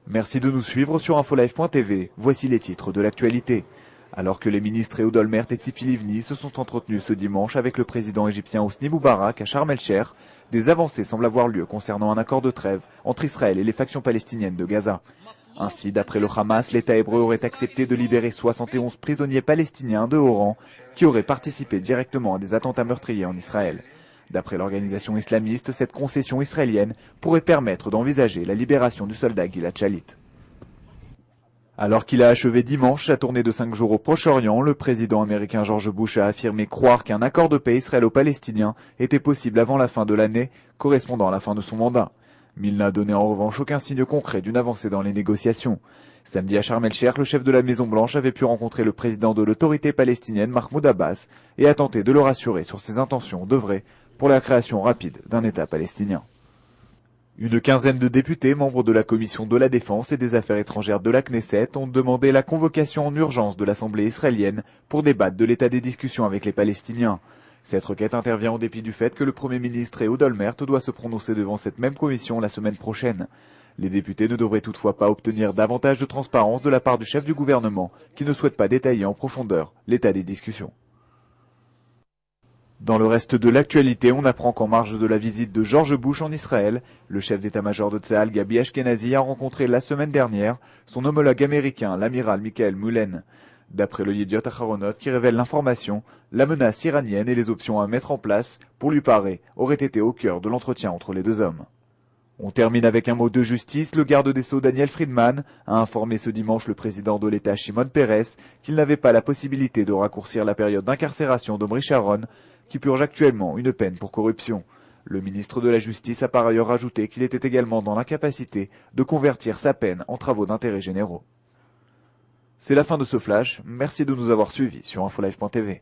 Merci de nous suivre sur infolive.tv. Voici les titres de l'actualité. Alors que les ministres Ehud Olmert et Tzipi Livni se sont entretenus ce dimanche avec le président égyptien Hosni Moubarak à Sharm el-Sheikh, des avancées semblent avoir lieu concernant un accord de trêve entre Israël et les factions palestiniennes de Gaza. Ainsi, d'après le Hamas, l'État hébreu aurait accepté de libérer 71 prisonniers palestiniens de haut rang qui auraient participé directement à des attentats meurtriers en Israël. D'après l'organisation islamiste, cette concession israélienne pourrait permettre d'envisager la libération du soldat Gilad Shalit. Alors qu'il a achevé dimanche sa tournée de 5 jours au Proche-Orient, le président américain George Bush a affirmé croire qu'un accord de paix israélo-palestinien était possible avant la fin de l'année, correspondant à la fin de son mandat. Mais il n'a donné en revanche aucun signe concret d'une avancée dans les négociations. Samedi à Sharm el-Sheikh, le chef de la Maison-Blanche avait pu rencontrer le président de l'autorité palestinienne, Mahmoud Abbas, et a tenté de le rassurer sur ses intentions d'œuvrer pour la création rapide d'un État palestinien. Une quinzaine de députés, membres de la Commission de la Défense et des Affaires étrangères de la Knesset, ont demandé la convocation en urgence de l'Assemblée israélienne pour débattre de l'état des discussions avec les Palestiniens. Cette requête intervient en dépit du fait que le Premier ministre Ehud Olmert doit se prononcer devant cette même commission la semaine prochaine. Les députés ne devraient toutefois pas obtenir davantage de transparence de la part du chef du gouvernement, qui ne souhaite pas détailler en profondeur l'état des discussions. Dans le reste de l'actualité, on apprend qu'en marge de la visite de George Bush en Israël, le chef d'état-major de Tsahal, Gabi Ashkenazi, a rencontré la semaine dernière son homologue américain, l'amiral Michael Mullen. D'après le Yediot Aharonot qui révèle l'information, la menace iranienne et les options à mettre en place pour lui parer auraient été au cœur de l'entretien entre les deux hommes. On termine avec un mot de justice. Le garde des Sceaux Daniel Friedman a informé ce dimanche le président de l'État Shimon Peres qu'il n'avait pas la possibilité de raccourcir la période d'incarcération d'Omri Sharon, qui purge actuellement une peine pour corruption. Le ministre de la Justice a par ailleurs ajouté qu'il était également dans l'incapacité de convertir sa peine en travaux d'intérêt généraux. C'est la fin de ce flash. Merci de nous avoir suivis sur infolive.tv.